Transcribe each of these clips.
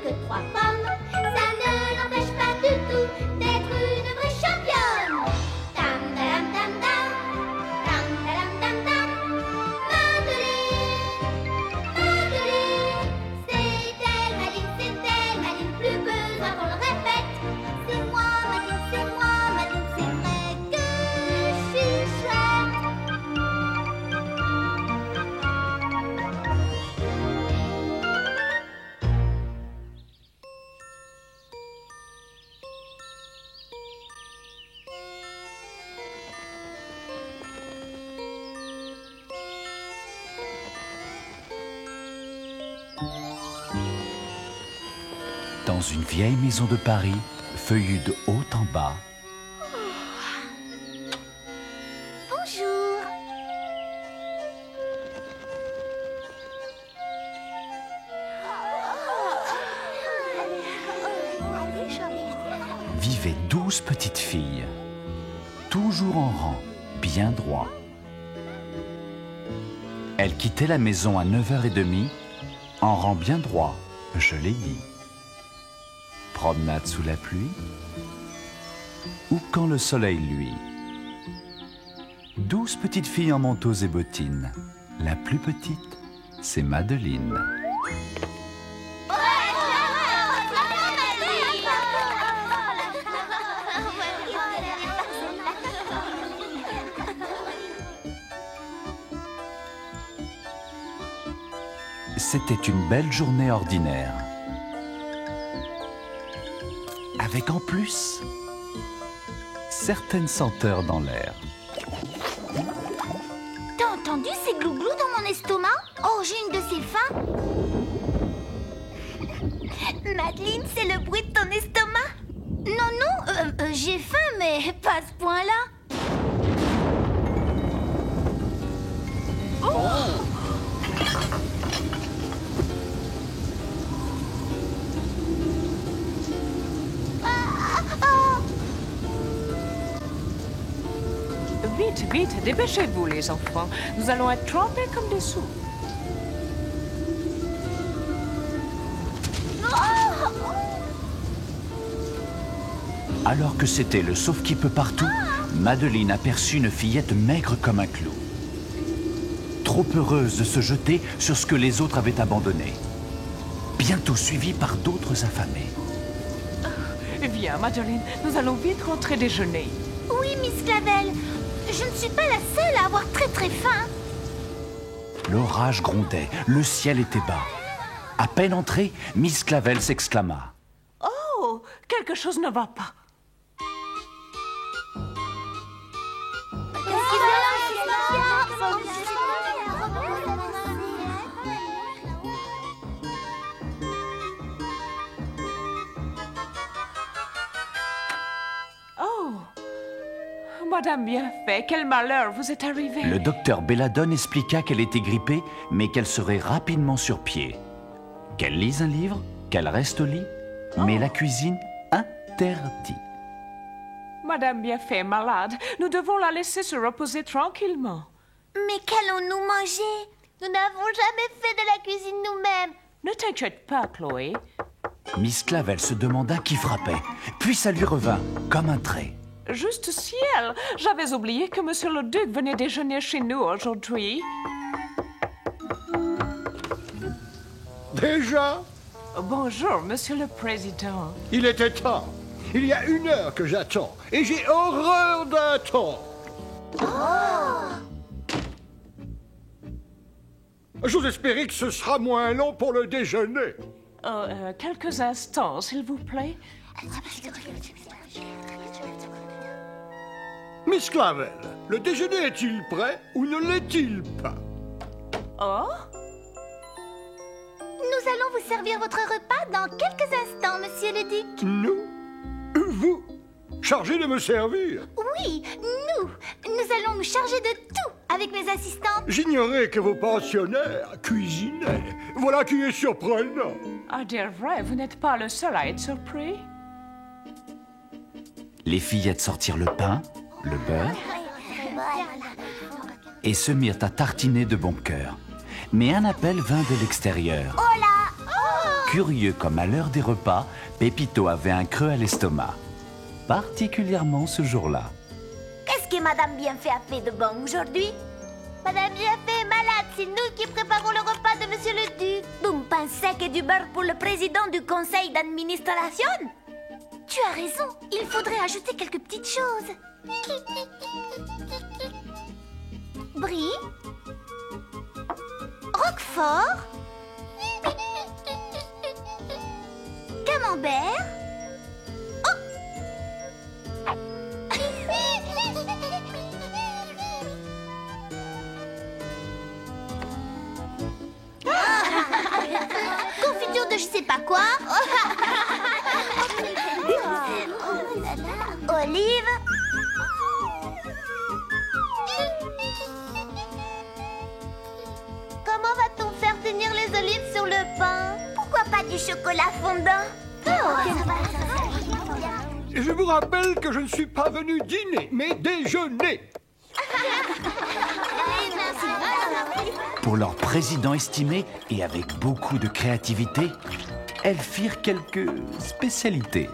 que 3 pommes, ça ne l'empêche pas du tout d'être une vraie championne. Tam dam dam dam, tam dam dam dam. Madeleine, c'est elle Madeleine, plus besoin qu'on le répète. C'est moi Madeleine, c'est vrai que je suis chouette. Dans une vieille maison de Paris, feuillue de haut en bas, Bonjour. vivaient 12 petites filles, toujours en rang, bien droit. Elles quittaient la maison à 9h30, en rang bien droit, je l'ai dit. Promenade sous la pluie, ou quand le soleil luit. 12 petites filles en manteaux et bottines. La plus petite, c'est Madeleine. C'était une belle journée ordinaire. Avec en plus certaines senteurs dans l'air. T'as entendu ces glouglous dans mon estomac? Oh, j'ai une de ces faims. Madeleine, c'est le bruit de ton estomac? Non, j'ai faim, mais pas à ce point-là. Vite, vite, dépêchez-vous les enfants. Nous allons être trempés comme des sous. Alors que c'était le sauve-qui-peut partout, Madeleine aperçut une fillette maigre comme un clou. Trop heureuse de se jeter sur ce que les autres avaient abandonné. Bientôt suivie par d'autres affamés. Viens, Madeleine, nous allons vite rentrer déjeuner. Oui, Miss Clavel. Je ne suis pas la seule à avoir très très faim. L'orage grondait, le ciel était bas. À peine entrée, Miss Clavel s'exclama. Oh, quelque chose ne va pas. Oh, Madame Bienfait, quel malheur vous est arrivé. Le docteur Belladone expliqua qu'elle était grippée, mais qu'elle serait rapidement sur pied. Qu'elle lise un livre, qu'elle reste au lit, mais la cuisine, interdit. Madame Bienfait est malade. Nous devons la laisser se reposer tranquillement. Mais qu'allons-nous manger? Nous n'avons jamais fait de la cuisine nous-mêmes. Ne t'inquiète pas, Chloé. Miss Clavel se demanda qui frappait, puis ça lui revint comme un trait. Juste ciel, j'avais oublié que Monsieur le Duc venait déjeuner chez nous aujourd'hui. Déjà? Bonjour, Monsieur le Président. Il était temps. Il y a 1 heure que j'attends. Et j'ai horreur d'attendre. J'ose espérer que ce sera moins long pour le déjeuner. Quelques instants, s'il vous plaît. Miss Clavel, le déjeuner est-il prêt ou ne l'est-il pas? Oh? Nous allons vous servir votre repas dans quelques instants, Monsieur le Duc. Nous? Vous? Chargé de me servir? Oui, nous allons nous charger de tout avec mes assistantes. J'ignorais que vos pensionnaires cuisinaient. Voilà qui est surprenant. À dire vrai, vous n'êtes pas le seul à être surpris. Les fillettes sortirent le pain, le beurre, et se mirent à tartiner de bon cœur. Mais un appel vint de l'extérieur. Oh là! Curieux comme à l'heure des repas, Pépito avait un creux à l'estomac. Particulièrement ce jour-là. Qu'est-ce que Madame Bienfait a fait de bon aujourd'hui? Madame Bienfait est malade, c'est nous qui préparons le repas de Monsieur le Duc. Vous pensez que du beurre pour le président du conseil d'administration? Tu as raison, il faudrait ajouter quelques petites choses. Brie, Roquefort, Camembert. Confiture de je sais pas quoi. Olive. Comment va-t-on faire tenir les olives sur le pain? Pourquoi pas du chocolat fondant? Je vous rappelle que je ne suis pas venu dîner, mais déjeuner. Pour leur président estimé et avec beaucoup de créativité, elles firent quelques spécialités.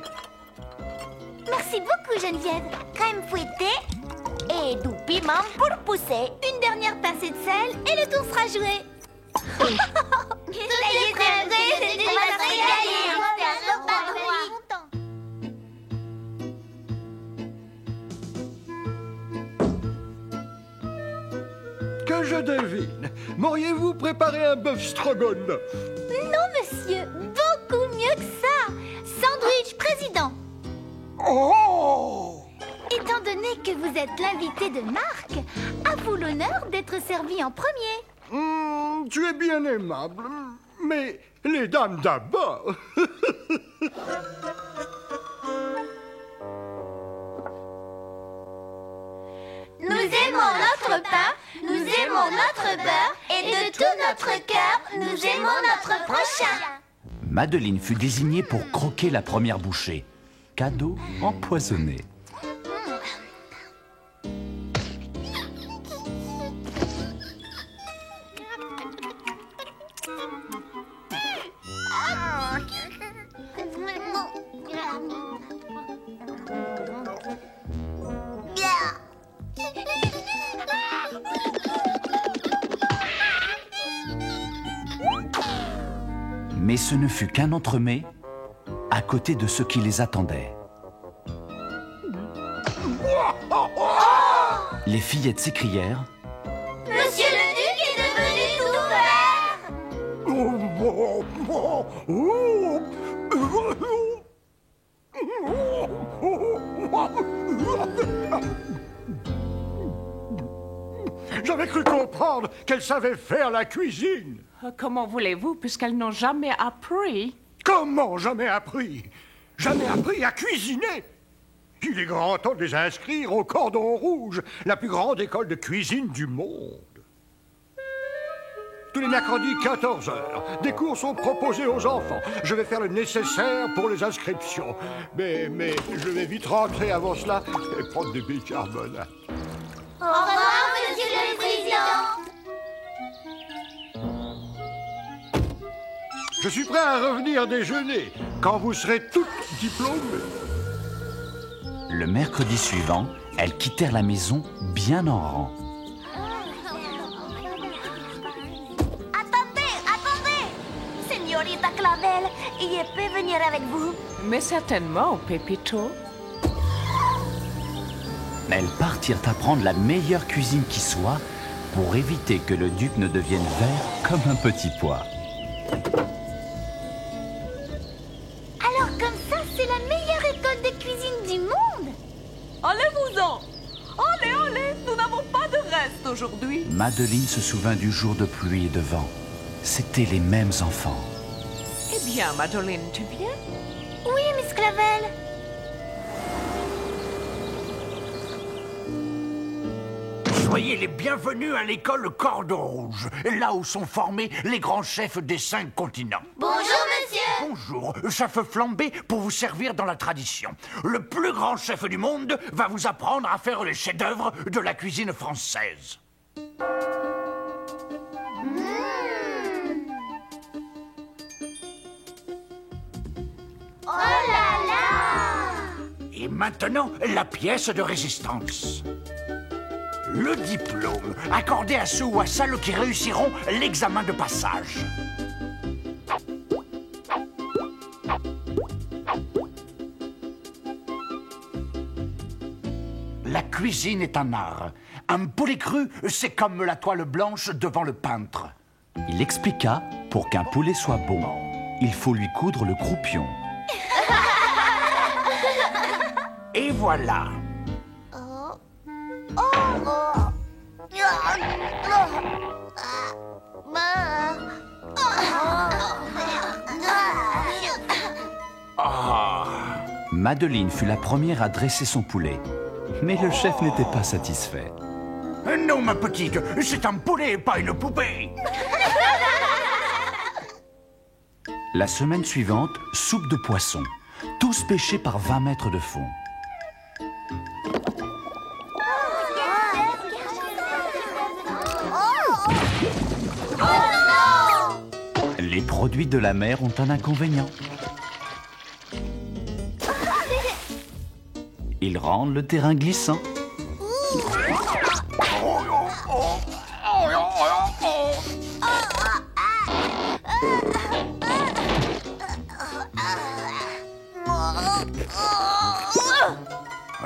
Merci beaucoup, Geneviève. Crème fouettée et du piment pour pousser. Une dernière pincée de sel et le tour sera joué. Ça y est, c'est prêt, c'est du matériel. Que je devine, m'auriez-vous préparé un bœuf stroganoff? Non, monsieur, beaucoup mieux que ça. Sandwich président. Oh! Étant donné que vous êtes l'invité de Marc, à vous l'honneur d'être servi en premier. Tu es bien aimable, mais les dames d'abord. Nous aimons notre pain, nous aimons notre beurre, et de tout notre cœur, nous aimons notre prochain. Madeleine fut désignée pour croquer la première bouchée. Cadeau empoisonné. Mais ce ne fut qu'un entremets à côté de ce qui les attendait. Les fillettes s'écrièrent « Monsieur le Duc est devenu tout vert. J'avais cru comprendre qu'elle savait faire la cuisine. Comment voulez-vous, puisqu'elles n'ont jamais appris? Comment jamais appris? Jamais appris à cuisiner? Il est grand temps de les inscrire au Cordon Rouge, la plus grande école de cuisine du monde. Tous les mercredis, 14 h, des cours sont proposés aux enfants. Je vais faire le nécessaire pour les inscriptions. Mais je vais vite rentrer avant cela et prendre des bicarbonates. Au revoir, monsieur le président. Je suis prêt à revenir déjeuner quand vous serez toutes diplômées. Le mercredi suivant, elles quittèrent la maison bien en rang. Attendez! Señorita Clavel, je peux venir avec vous? Mais certainement, Pépito. Elles partirent apprendre la meilleure cuisine qui soit pour éviter que le duc ne devienne vert comme un petit pois. Alors comme ça, c'est la meilleure école de cuisine du monde? Allez-vous-en! Allez, nous n'avons pas de reste aujourd'hui. Madeleine se souvint du jour de pluie et de vent. C'étaient les mêmes enfants. Eh bien, Madeleine, tu viens? Oui, Miss Clavel. Soyez les bienvenus à l'école Cordon Rouge, là où sont formés les grands chefs des 5 continents. Bonjour, monsieur. Bonjour, chef flambé pour vous servir dans la tradition. Le plus grand chef du monde va vous apprendre à faire les chefs-d'œuvre de la cuisine française. Maintenant, la pièce de résistance. Le diplôme accordé à ceux ou à celles qui réussiront l'examen de passage. La cuisine est un art. Un poulet cru, c'est comme la toile blanche devant le peintre. Il expliqua, pour qu'un poulet soit bon, il faut lui coudre le croupion. Et voilà. Madeleine fut la première à dresser son poulet. Mais le chef n'était pas satisfait. Non, ma petite, c'est un poulet, pas une poupée. La semaine suivante, soupe de poisson. Tous pêchés par 20 mètres de fond. Les produits de la mer ont un inconvénient. Ils rendent le terrain glissant.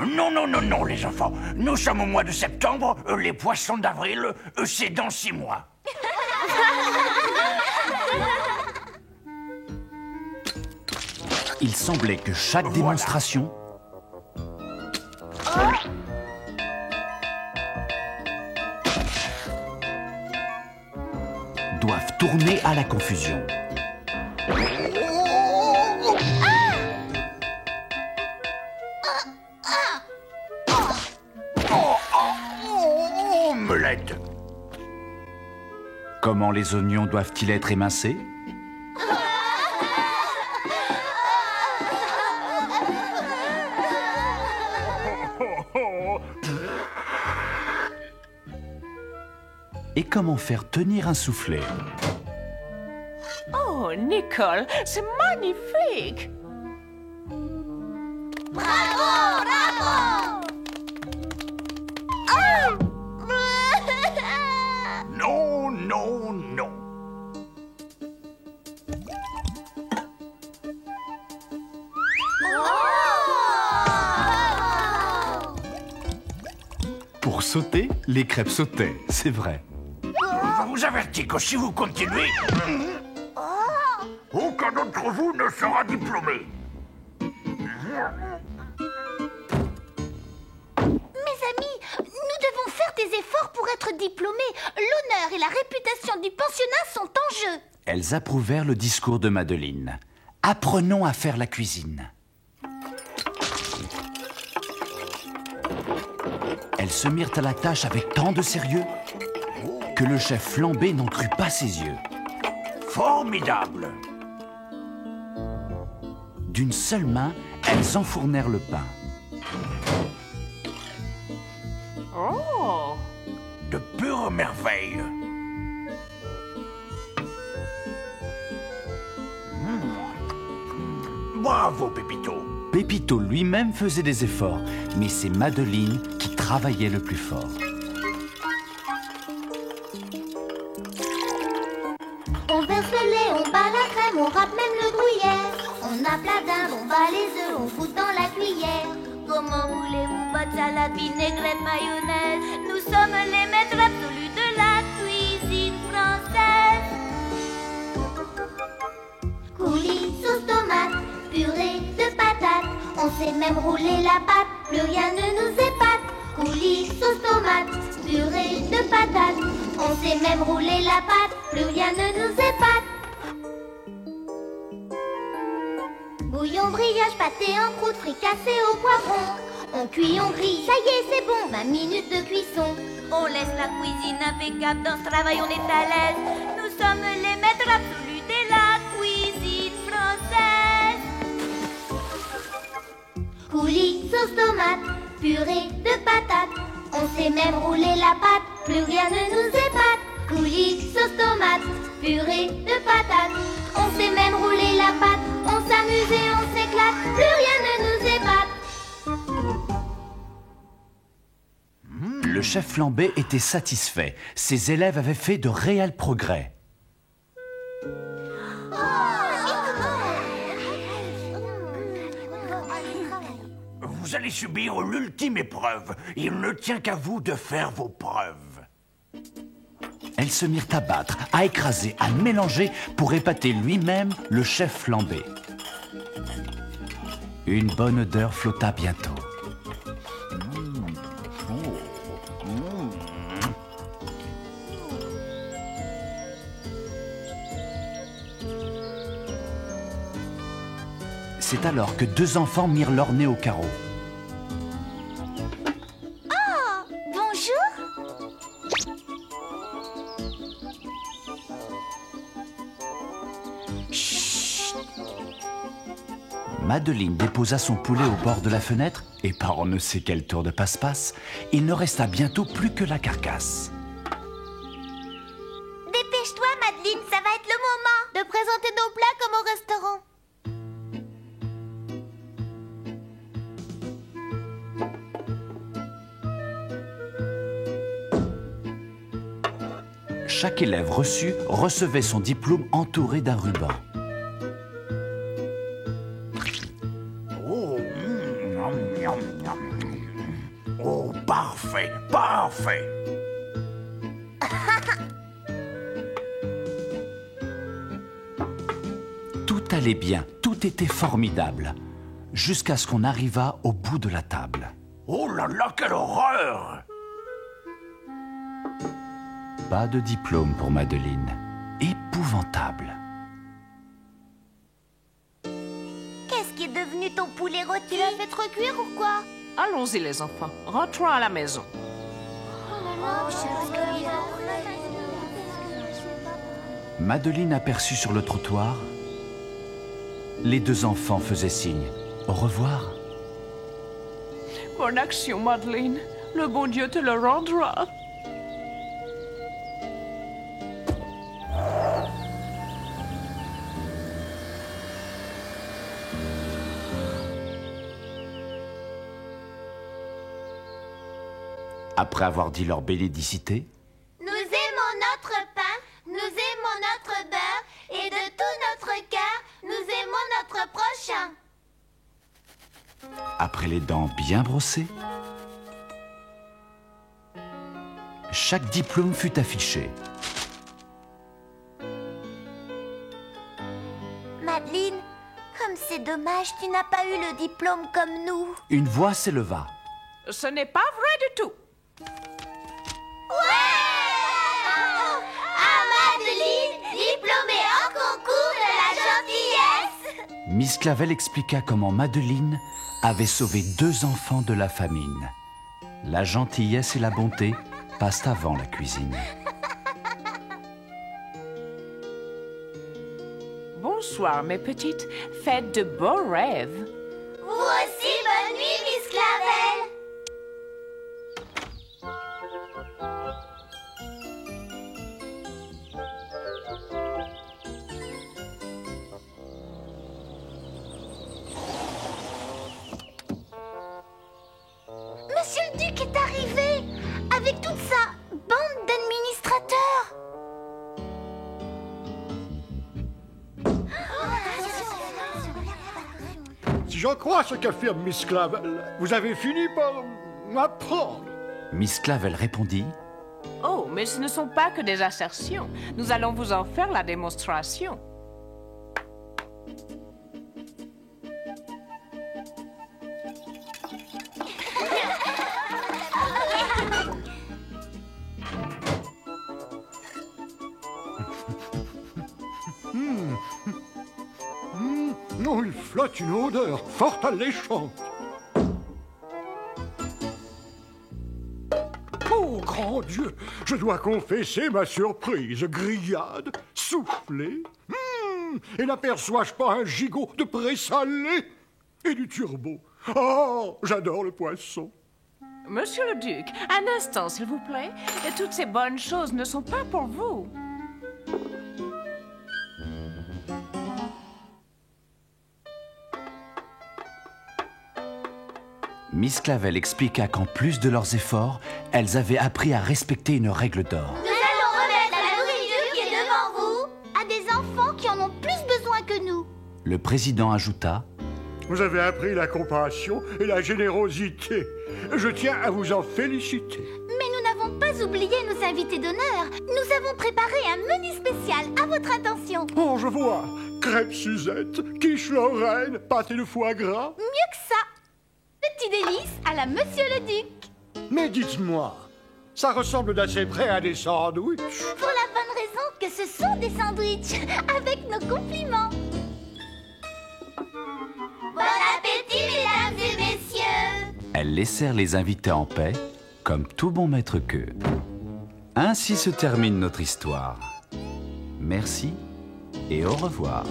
Non, non, non, non, les enfants. Nous sommes au mois de septembre. Les poissons d'avril, c'est dans 6 mois. Il semblait que chaque démonstration doivent tourner à la confusion. Omelette. Comment les oignons doivent-ils être émincés? Et comment faire tenir un soufflet? Oh, Nicole, c'est magnifique! Bravo, bravo! Non, non, non. Pour sauter, les crêpes sautaient, c'est vrai. Je vous avertis que si vous continuez, aucun d'entre vous ne sera diplômé. Mes amis, nous devons faire des efforts pour être diplômés. L'honneur et la réputation du pensionnat sont en jeu. Elles approuvèrent le discours de Madeleine. Apprenons à faire la cuisine. Elles se mirent à la tâche avec tant de sérieux que le chef flambé n'en crut pas ses yeux. Formidable. D'une seule main, elles enfournèrent le pain. Oh! De pure merveille. Bravo, Pépito. Pépito lui-même faisait des efforts, mais c'est Madeleine qui travaillait le plus fort. On verse le lait, on bat la crème, on râpe même le gruyère. On a plat d'Inde, on bat les œufs, on fout dans la cuillère. Comment voulez-vous pas de salade, vinaigrette, mayonnaise? Nous sommes les maîtres absolus de la cuisine française. Coulis, sauce tomate, purée de patates. On sait même rouler la pâte, plus rien ne nous épate. Coulis, sauce tomate, purée de patates. On sait même rouler la pâte, plus rien ne nous épate. Bouillon, brioche, pâté en croûte, fricassé au poivron. On cuit, on grille, ça y est, c'est bon, 20 minutes de cuisson. On laisse la cuisine impeccable, dans ce travail on est à l'aise. Nous sommes les maîtres absolus de la cuisine française. Coulis, sauce tomate, purée de patates. On sait même rouler la pâte, plus rien ne nous épate. Coulis, sauce tomate, purée de patates. On sait même rouler la pâte, on s'amuse et on s'éclate, plus rien ne nous épate. chef flambé était satisfait. Ses élèves avaient fait de réels progrès. Vous allez subir l'ultime épreuve. Il ne tient qu'à vous de faire vos preuves. Elles se mirent à battre, à écraser, à mélanger pour épater lui-même le chef flambé. Une bonne odeur flotta bientôt. C'est alors que deux enfants mirent leur nez au carreau. Bonjour. Madeleine déposa son poulet au bord de la fenêtre et par on ne sait quel tour de passe-passe, il ne resta bientôt plus que la carcasse. Dépêche-toi, Madeleine, ça va être le moment de présenter nos plats comme au restaurant. Chaque élève reçu recevait son diplôme entouré d'un ruban. Oh, oh, parfait, parfait. Tout allait bien, tout était formidable, jusqu'à ce qu'on arrivât au bout de la table. Oh là là, quelle horreur! Pas de diplôme pour Madeleine. Épouvantable. Qu'est-ce qui est devenu ton poulet rôti? Tu l'as fait trop cuire ou quoi? Allons-y, les enfants. Rentrons à la maison. Madeleine aperçut sur le trottoir. Les deux enfants faisaient signe. Au revoir. Bonne action, Madeleine. Le bon Dieu te le rendra. Après avoir dit leur bénédicité, Nous aimons notre pain, nous aimons notre beurre, et de tout notre cœur, nous aimons notre prochain. après les dents bien brossées, chaque diplôme fut affiché. Madeleine, comme c'est dommage, tu n'as pas eu le diplôme comme nous. Une voix s'éleva. Ce n'est pas vrai du tout. Ah, Madeleine, diplômée en concours de la gentillesse. Miss Clavel expliqua comment Madeleine avait sauvé deux enfants de la famine. La gentillesse et la bonté passent avant la cuisine. Bonsoir, mes petites. Faites de beaux rêves. Vous aussi, bonne nuit, Miss Clavel. Monsieur le Duc est arrivé avec toute sa bande d'administrateurs. Si j'en crois ce qu'affirme Miss Clavel, vous avez fini par m'apprendre. Miss Clavel répondit. Oh, mais ce ne sont pas que des assertions. Nous allons vous en faire la démonstration. Non, il flotte une odeur fort alléchante. Oh, grand Dieu, je dois confesser ma surprise. Grillade, soufflé, et n'aperçois-je pas un gigot de présalé et du turbo? Oh, j'adore le poisson. Monsieur le Duc, un instant, s'il vous plaît. Et toutes ces bonnes choses ne sont pas pour vous. Miss Clavel expliqua qu'en plus de leurs efforts, elles avaient appris à respecter une règle d'or. Nous allons remettre la nourriture qui est devant vous à des enfants qui en ont plus besoin que nous. Le président ajouta: Vous avez appris la compassion et la générosité. Je tiens à vous en féliciter. Mais nous n'avons pas oublié nos invités d'honneur. Nous avons préparé un menu spécial à votre attention. Oh, je vois. Crêpes Suzette, quiche Lorraine, pâté de foie gras. Mieux que ça. Petit délice à la Monsieur le Duc. Mais dites-moi, ça ressemble d'assez près à des sandwichs. Pour la bonne raison que ce sont des sandwichs avec nos compliments. Bon appétit, mesdames et messieurs. Elles laissèrent les invités en paix, comme tout bon maître qu'eux. Ainsi se termine notre histoire. Merci et au revoir.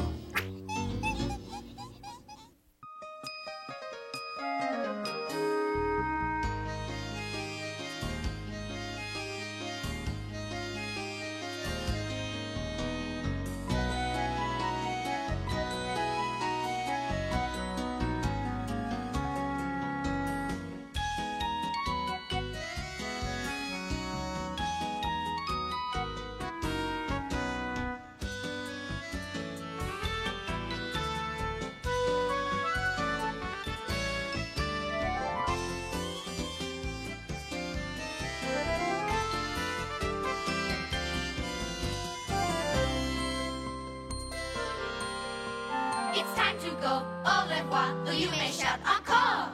It's time to go. Au revoir, though you may shout encore.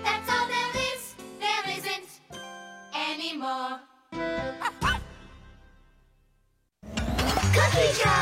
That's all there isn't anymore. Cookie Jar!